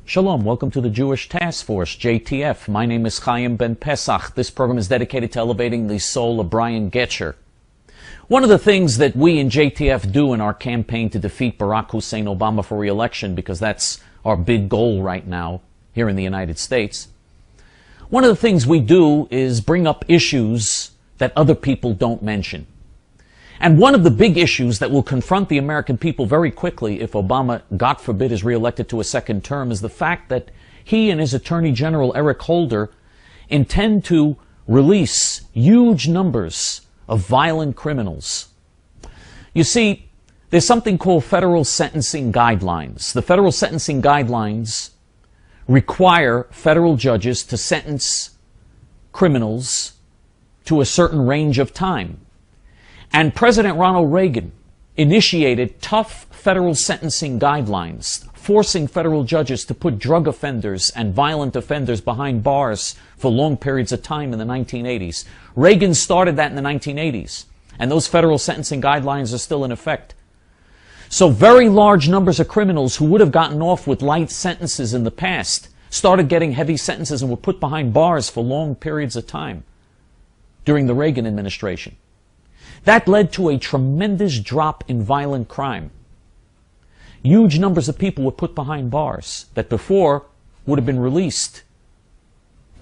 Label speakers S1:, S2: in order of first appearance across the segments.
S1: Shalom, welcome to the Jewish Task Force, JTF. My name is Chaim Ben Pesach. This program is dedicated to elevating the soul of Brian Getcher. One of the things that we in JTF do in our campaign to defeat Barack Hussein Obama for re-election, because that's our big goal right now here in the United States, one of the things we do is bring up issues that other people don't mention. And one of the big issues that will confront the American people very quickly if Obama, God forbid, is reelected to a second term is the fact that he and his Attorney General, Eric Holder, intend to release huge numbers of violent criminals. You see, there's something called federal sentencing guidelines. The federal sentencing guidelines require federal judges to sentence criminals to a certain range of time. And President Ronald Reagan initiated tough federal sentencing guidelines, forcing federal judges to put drug offenders and violent offenders behind bars for long periods of time in the 1980s. Reagan started that in the 1980s, and those federal sentencing guidelines are still in effect. So very large numbers of criminals who would have gotten off with light sentences in the past started getting heavy sentences and were put behind bars for long periods of time during the Reagan administration. That led to a tremendous drop in violent crime. Huge numbers of people were put behind bars that before would have been released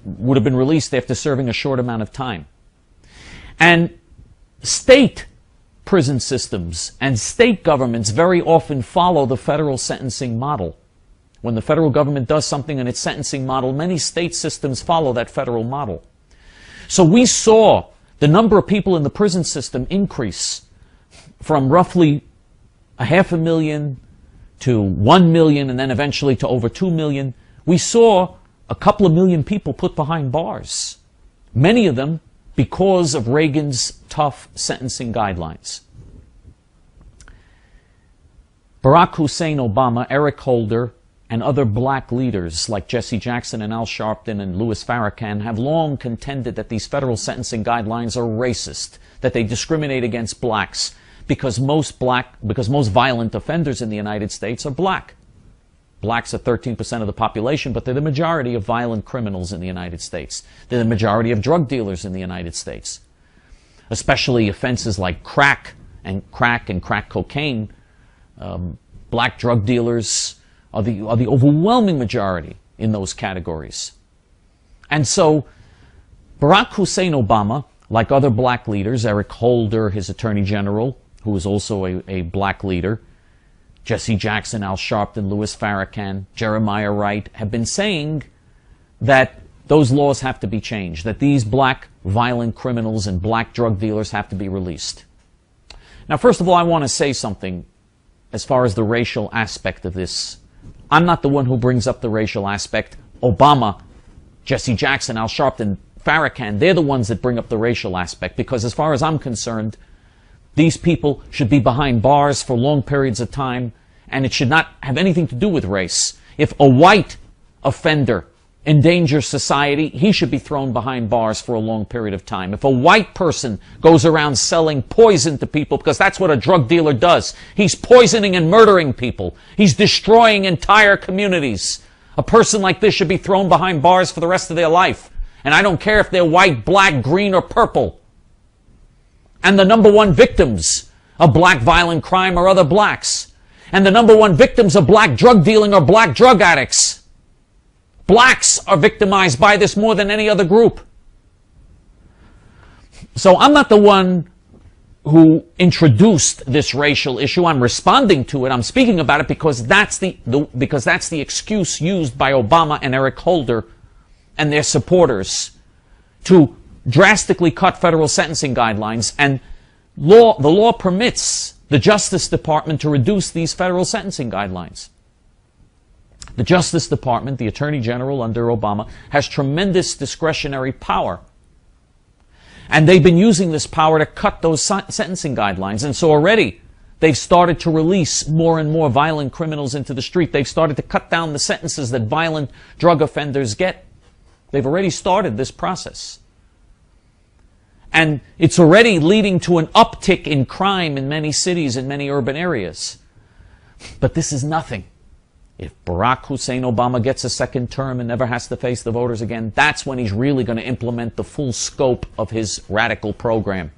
S1: after serving a short amount of time. And state prison systems and state governments very often follow the federal sentencing model. When the federal government does something in its sentencing model, many state systems follow that federal model. So we saw the number of people in the prison system increase from roughly 500,000 to 1 million and then eventually to over 2 million. We saw a couple of million people put behind bars, many of them because of Reagan's tough sentencing guidelines. Barack Hussein Obama, Eric Holder, and other black leaders like Jesse Jackson and Al Sharpton and Louis Farrakhan have long contended that these federal sentencing guidelines are racist, that they discriminate against blacks because most violent offenders in the United States are black. Blacks are 13% of the population, but they're the majority of violent criminals in the United States. They're the majority of drug dealers in the United States, especially offenses like crack and crack cocaine. Black drug dealers are the overwhelming majority in those categories. And so Barack Hussein Obama, like other black leaders, Eric Holder, his Attorney General, who is also a black leader, Jesse Jackson, Al Sharpton, Louis Farrakhan, Jeremiah Wright, have been saying that those laws have to be changed, that these black violent criminals and black drug dealers have to be released. Now, first of all, I want to say something as far as the racial aspect of this. I'm not the one who brings up the racial aspect. Obama, Jesse Jackson, Al Sharpton, Farrakhan, they're the ones that bring up the racial aspect, because as far as I'm concerned, these people should be behind bars for long periods of time, and it should not have anything to do with race. If a white offender endangers society, he should be thrown behind bars for a long period of time. If a white person goes around selling poison to people, because that's what a drug dealer does, he's poisoning and murdering people. He's destroying entire communities. A person like this should be thrown behind bars for the rest of their life. And I don't care if they're white, black, green, or purple. And the number one victims of black violent crime are other blacks. And the number one victims of black drug dealing are black drug addicts. Blacks are victimized by this more than any other group. So I'm not the one who introduced this racial issue. I'm responding to it. I'm speaking about it because that's the excuse used by Obama and Eric Holder and their supporters to drastically cut federal sentencing guidelines. And the law permits the Justice Department to reduce these federal sentencing guidelines. The Justice Department, the Attorney General under Obama, has tremendous discretionary power. And they've been using this power to cut those sentencing guidelines. And so already they've started to release more and more violent criminals into the street. They've started to cut down the sentences that violent drug offenders get. They've already started this process. And it's already leading to an uptick in crime in many cities and many urban areas. But this is nothing. If Barack Hussein Obama gets a second term and never has to face the voters again, that's when he's really going to implement the full scope of his radical program.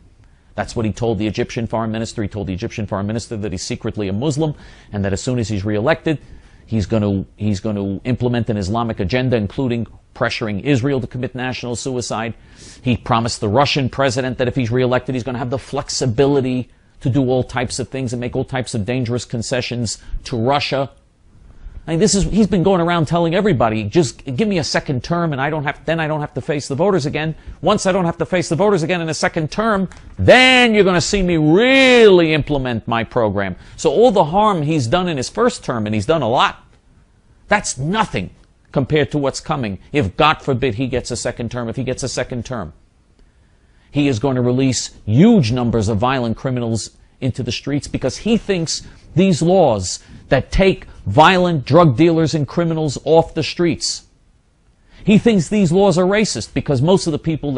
S1: That's what he told the Egyptian foreign minister. He told the Egyptian foreign minister that he's secretly a Muslim and that as soon as he's reelected, he's going to implement an Islamic agenda, including pressuring Israel to commit national suicide. He promised the Russian president that if he's reelected, he's going to have the flexibility to do all types of things and make all types of dangerous concessions to Russia. I mean, he's been going around telling everybody, just give me a second term and I don't have to face the voters again. Once I don't have to face the voters again in a second term, then you're going to see me really implement my program. So all the harm he's done in his first term, and he's done a lot, that's nothing compared to what's coming if, God forbid, he gets a second term. If he gets a second term, he is going to release huge numbers of violent criminals into the streets because he thinks these laws that take violent drug dealers and criminals off the streets, he thinks these laws are racist because most of the people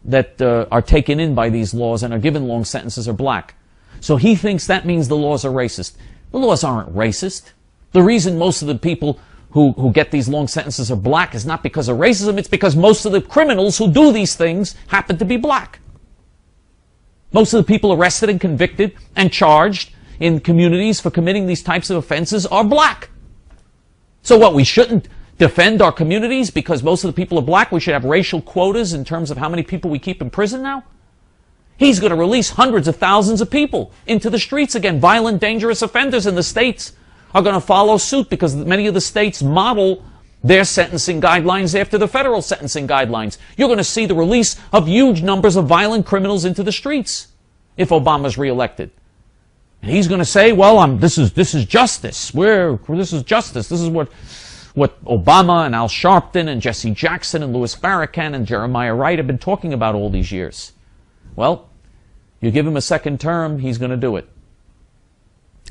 S1: that are taken in by these laws and are given long sentences are black. So he thinks that means the laws are racist. The laws aren't racist. The reason most of the people who get these long sentences are black is not because of racism, it's because most of the criminals who do these things happen to be black. Most of the people arrested and convicted and charged in communities for committing these types of offenses are black. So what, we shouldn't defend our communities because most of the people are black? We should have racial quotas in terms of how many people we keep in prison now? He's going to release hundreds of thousands of people into the streets again. Violent, dangerous offenders in the states are going to follow suit because many of the states model their sentencing guidelines after the federal sentencing guidelines. You're going to see the release of huge numbers of violent criminals into the streets if Obama's reelected. And he's going to say, well, this is justice. This is justice. This is what Obama and Al Sharpton and Jesse Jackson and Louis Farrakhan and Jeremiah Wright have been talking about all these years. Well, you give him a second term, he's going to do it.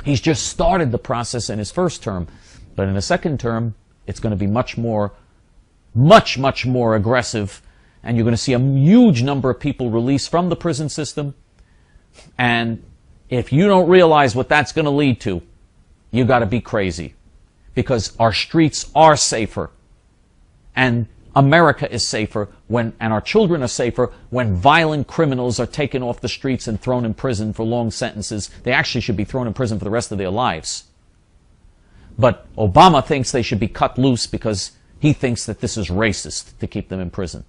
S1: He's just started the process in his first term, but in a second term, it's going to be much more aggressive, and you're going to see a huge number of people released from the prison system. And if you don't realize what that's going to lead to, you got to be crazy, because our streets are safer, and America is safer and our children are safer when violent criminals are taken off the streets and thrown in prison for long sentences. They actually should be thrown in prison for the rest of their lives. But Obama thinks they should be cut loose because he thinks that this is racist to keep them in prison.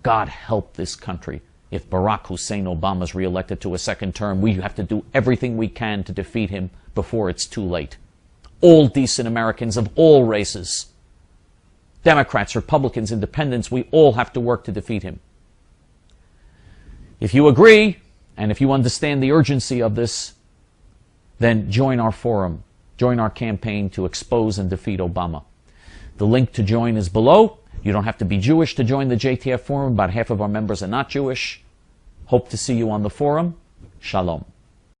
S1: God help this country. If Barack Hussein Obama is reelected to a second term, we have to do everything we can to defeat him before it's too late. All decent Americans of all races, Democrats, Republicans, Independents, we all have to work to defeat him. If you agree, and if you understand the urgency of this, then join our forum. Join our campaign to expose and defeat Obama. The link to join is below. You don't have to be Jewish to join the JTF forum. About half of our members are not Jewish. Hope to see you on the forum. Shalom.